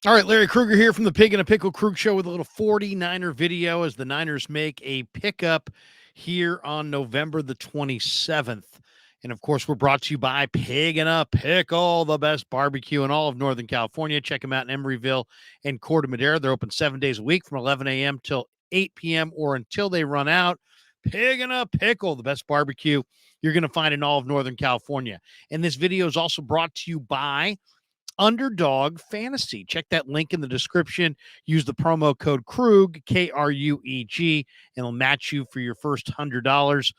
All right, Larry Krueger here from the Pig and a Pickle Krug Show with a little 49er video as the Niners make a pickup here on November the 27th. And of course, we're brought to you by Pig and a Pickle, the best barbecue in all of Northern California. Check them out in Emeryville and Corte Madera. They're open 7 days a week from 11 a.m. till 8 p.m. or until they run out. Pig and a Pickle, the best barbecue you're going to find in all of Northern California. And this video is also brought to you by Underdog Fantasy. Check that link in the description. Use the promo code Krug, K-R-U-E-G, and it'll match you for your first $100.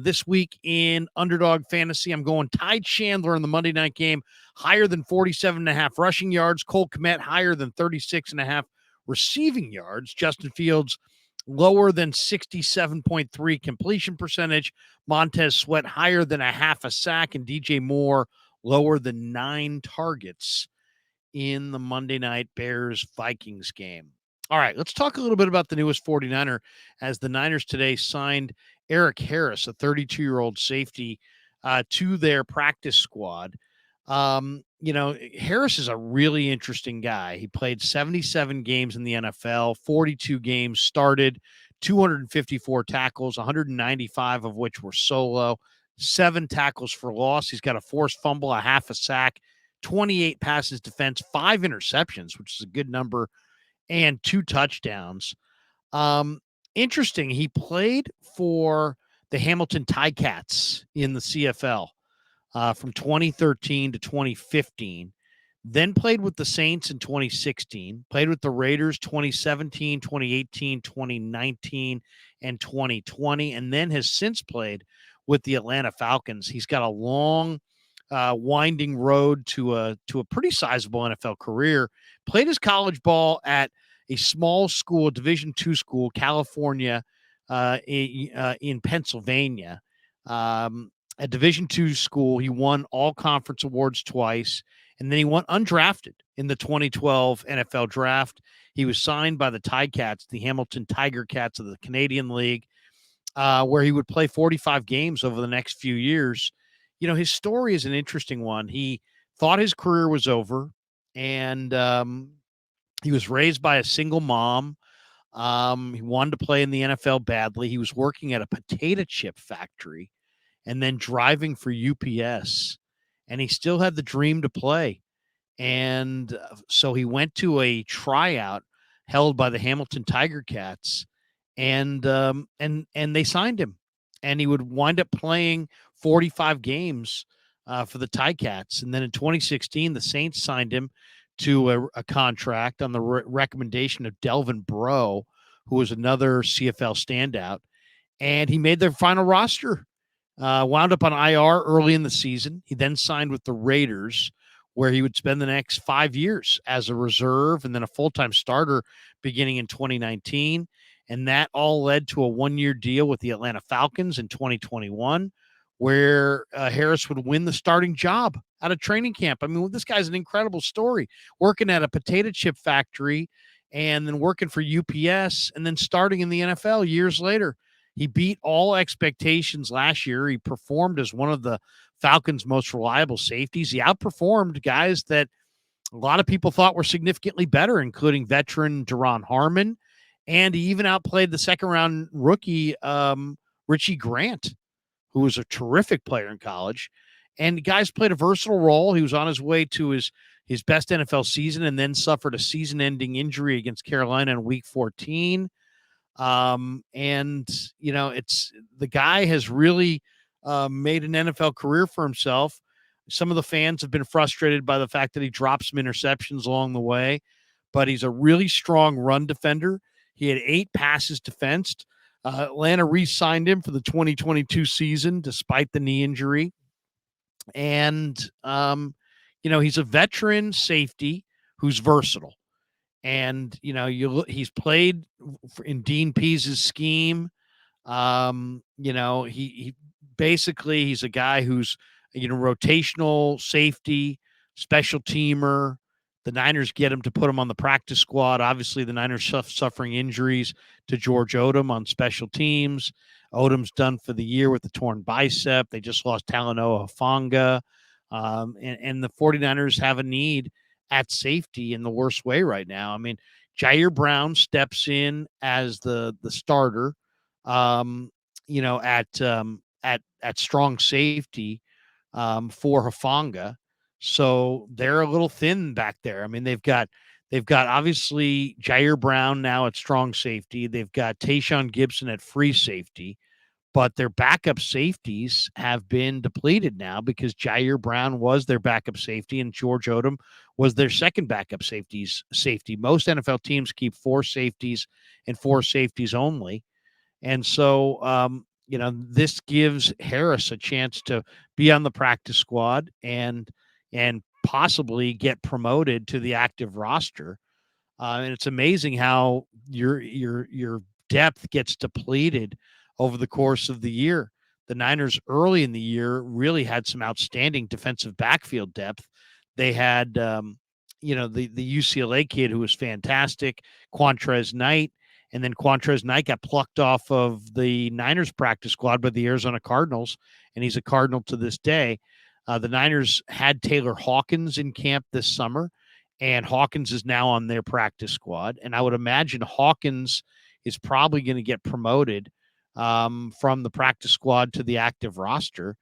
This week in Underdog Fantasy, I'm going Ty Chandler in the Monday night game, higher than 47.5 rushing yards. Cole Kmet higher than 36.5 receiving yards. Justin Fields lower than 67.3 completion percentage. Montez Sweat higher than a half a sack, and DJ Moore lower than 9 targets in the Monday night Bears-Vikings game. All right, let's talk a little bit about the newest 49er as the Niners today signed Erik Harris, a 32-year-old safety, to their practice squad. Harris is a really interesting guy. He played 77 games in the NFL, 42 games started, 254 tackles, 195 of which were solo, 7 tackles for loss. He's got a forced fumble, a half a sack, 28 passes defense, 5 interceptions, which is a good number, and 2 touchdowns. Interesting. He played for the Hamilton Ticats in the CFL from 2013 to 2015. Then played with the Saints in 2016, played with the Raiders 2017, 2018, 2019, and 2020, and then has since played with the Atlanta Falcons. He's got a long, winding road to a pretty sizable NFL career. Played his college ball at a small school, Division II school, California, in Pennsylvania. A Division II school. He won all conference awards twice, and then he went undrafted in the 2012 NFL draft. He was signed by the Ticats, the Hamilton Tiger Cats of the Canadian League, where he would play 45 games over the next few years. You know, his story is an interesting one. He thought his career was over, and he was raised by a single mom. He wanted to play in the NFL badly. He was working at a potato chip factory and then driving for UPS, and he still had the dream to play. And so he went to a tryout held by the Hamilton Tiger Cats, and they signed him, and he would wind up playing 45 games for the Ticats. And then in 2016, the Saints signed him to a contract on the recommendation of Delvin Breaux, who was another CFL standout, and he made their final roster. Wound up on IR early in the season. He then signed with the Raiders, where he would spend the next 5 years as a reserve and then a full-time starter beginning in 2019. And that all led to a 1-year deal with the Atlanta Falcons in 2021, where Harris would win the starting job out of training camp. I mean, this guy's an incredible story, working at a potato chip factory and then working for UPS and then starting in the NFL years later. He beat all expectations last year. He performed as one of the Falcons' most reliable safeties. He outperformed guys that a lot of people thought were significantly better, including veteran Duron Harmon, and he even outplayed the second-round rookie Richie Grant, who was a terrific player in college. And the guy's played a versatile role. He was on his way to his best NFL season and then suffered a season-ending injury against Carolina in Week 14. And it's the guy has really made an NFL career for himself. Some of the fans have been frustrated by the fact that he dropped some interceptions along the way, but he's a really strong run defender. He had 8 passes defensed. Atlanta re-signed him for the 2022 season despite the knee injury. And he's a veteran safety who's versatile. And he's played in Dean Pease's scheme. He basically he's a guy who's rotational safety, special teamer. The Niners get him to put him on the practice squad. Obviously, the Niners suffering injuries to George Odom on special teams. Odom's done for the year with the torn bicep. They just lost Talanoa Hufanga. And the 49ers have a need at safety in the worst way right now. I mean, Jair Brown steps in as the starter, um, at strong safety for Hafanga. So they're a little thin back there. I mean, they've got obviously Jair Brown now at strong safety. They've got Tayshaun Gibson at free safety, but their backup safeties have been depleted now because Jair Brown was their backup safety and George Odom was their second backup safety. Most NFL teams keep four safeties and four safeties only. And so, this gives Harris a chance to be on the practice squad and possibly get promoted to the active roster. And it's amazing how your depth gets depleted over the course of the year. The Niners early in the year really had some outstanding defensive backfield depth. They had, the UCLA kid who was fantastic, Quantrez Knight, and then Quantrez Knight got plucked off of the Niners practice squad by the Arizona Cardinals, and he's a Cardinal to this day. The Niners had Taylor Hawkins in camp this summer, and Hawkins is now on their practice squad. And I would imagine Hawkins is probably going to get promoted from the practice squad to the active roster,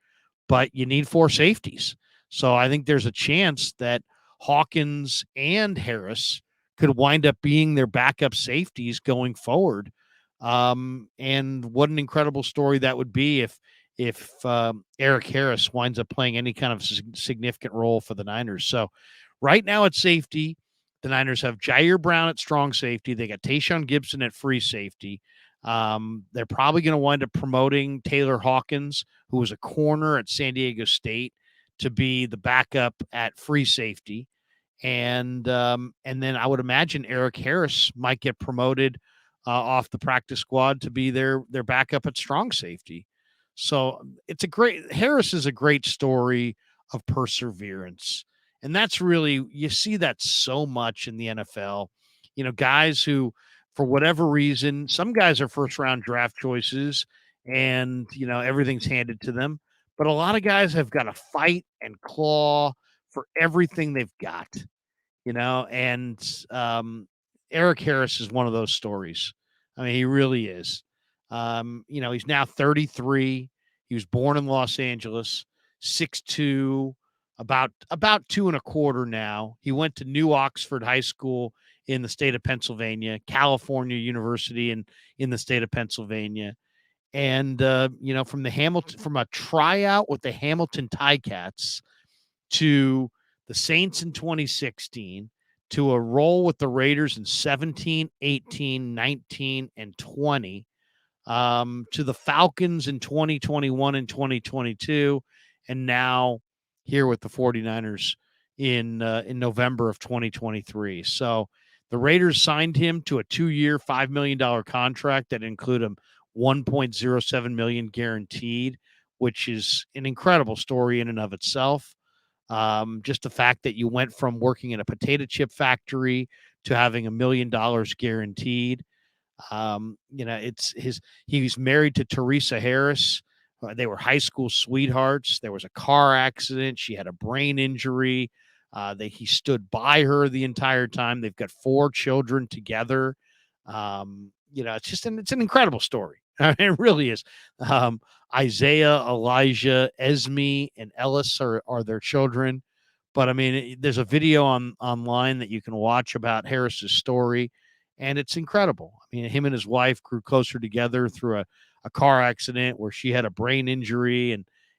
but you need four safeties. So I think there's a chance that Hawkins and Harris could wind up being their backup safeties going forward. And what an incredible story that would be if Erik Harris winds up playing any kind of significant role for the Niners. So right now at safety, the Niners have Jair Brown at strong safety. They got Tayshaun Gibson at free safety. They're probably going to wind up promoting Taylor Hawkins, who was a corner at San Diego State, to be the backup at free safety. And then I would imagine Erik Harris might get promoted off the practice squad to be their backup at strong safety. So Harris is a great story of perseverance. And that's really, you see that so much in the NFL. Guys who, for whatever reason, some guys are first round draft choices and, everything's handed to them. But a lot of guys have got to fight and claw for everything they've got, and Erik Harris is one of those stories. I mean, he really is. He's now 33. He was born in Los Angeles, 6'2", about two and a quarter now. He went to New Oxford High School in the state of Pennsylvania, California University in the state of Pennsylvania. And from a tryout with the Hamilton Ticats to the Saints in 2016, to a role with the Raiders in 17, 18, 19, and 20, to the Falcons in 2021 and 2022, and now here with the 49ers in November of 2023. So the Raiders signed him to a 2-year, $5 million contract that included a $1.07 million guaranteed, which is an incredible story in and of itself. Just the fact that you went from working in a potato chip factory to having $1 million guaranteed. He's married to Teresa Harris. They were high school sweethearts. There was a car accident. She had a brain injury. He stood by her the entire time. They've got 4 children together. It's an incredible story. It really is. Isaiah, Elijah, Esme, and Ellis are their children. But I mean, there's a video online that you can watch about Harris's story, and it's incredible. I mean, him and his wife grew closer together through a car accident where she had a brain injury,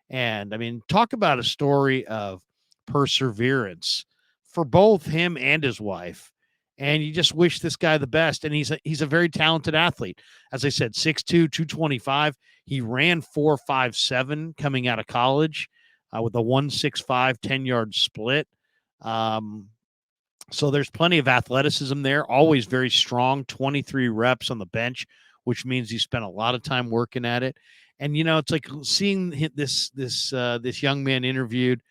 and I mean, talk about a story of perseverance for both him and his wife. And you just wish this guy the best. And he's a very talented athlete. As I said, 6'2", 225. He ran 4.57 coming out of college with a 1.65 10-yard split. So there's plenty of athleticism there. Always very strong. 23 reps on the bench, which means he spent a lot of time working at it. And it's like seeing this young man interviewed.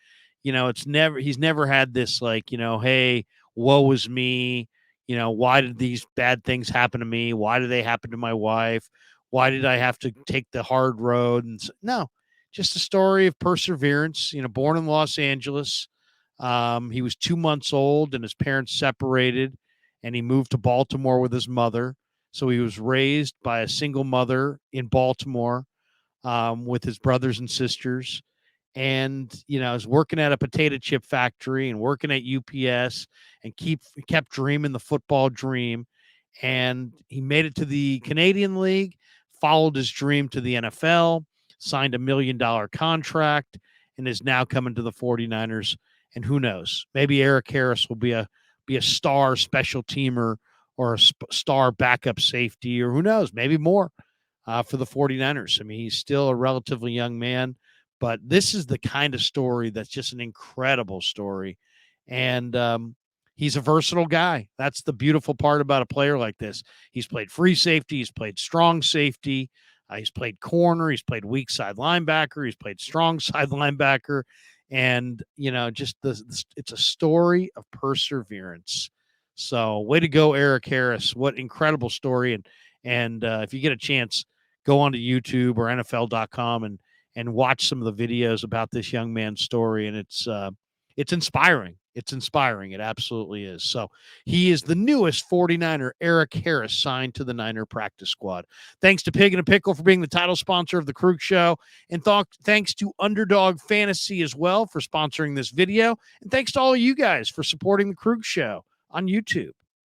He's never had this like, hey, woe is me. Why did these bad things happen to me? Why did they happen to my wife? Why did I have to take the hard road? And no, just a story of perseverance. Born in Los Angeles, He was 2 months old and his parents separated, and he moved to Baltimore with his mother. So he was raised by a single mother in Baltimore, with his brothers and sisters. And, I was working at a potato chip factory and working at UPS, and kept dreaming the football dream. And he made it to the Canadian League, followed his dream to the NFL, signed $1 million contract, and is now coming to the 49ers. And who knows, maybe Erik Harris will be a star special teamer, or a star backup safety, or who knows, maybe more, for the 49ers. I mean, he's still a relatively young man, but this is the kind of story that's just an incredible story. And he's a versatile guy. That's the beautiful part about a player like this. He's played free safety, he's played strong safety, he's played corner, he's played weak side linebacker, he's played strong side linebacker. And, just it's a story of perseverance. So, way to go, Erik Harris. What incredible story. And if you get a chance, go onto YouTube or NFL.com and watch some of the videos about this young man's story. And it's inspiring. It's inspiring. It absolutely is. So he is the newest 49er, Erik Harris, signed to the Niner practice squad. Thanks to Pig and a Pickle for being the title sponsor of the Krug Show. And thanks to Underdog Fantasy as well for sponsoring this video. And thanks to all of you guys for supporting the Krug Show on YouTube.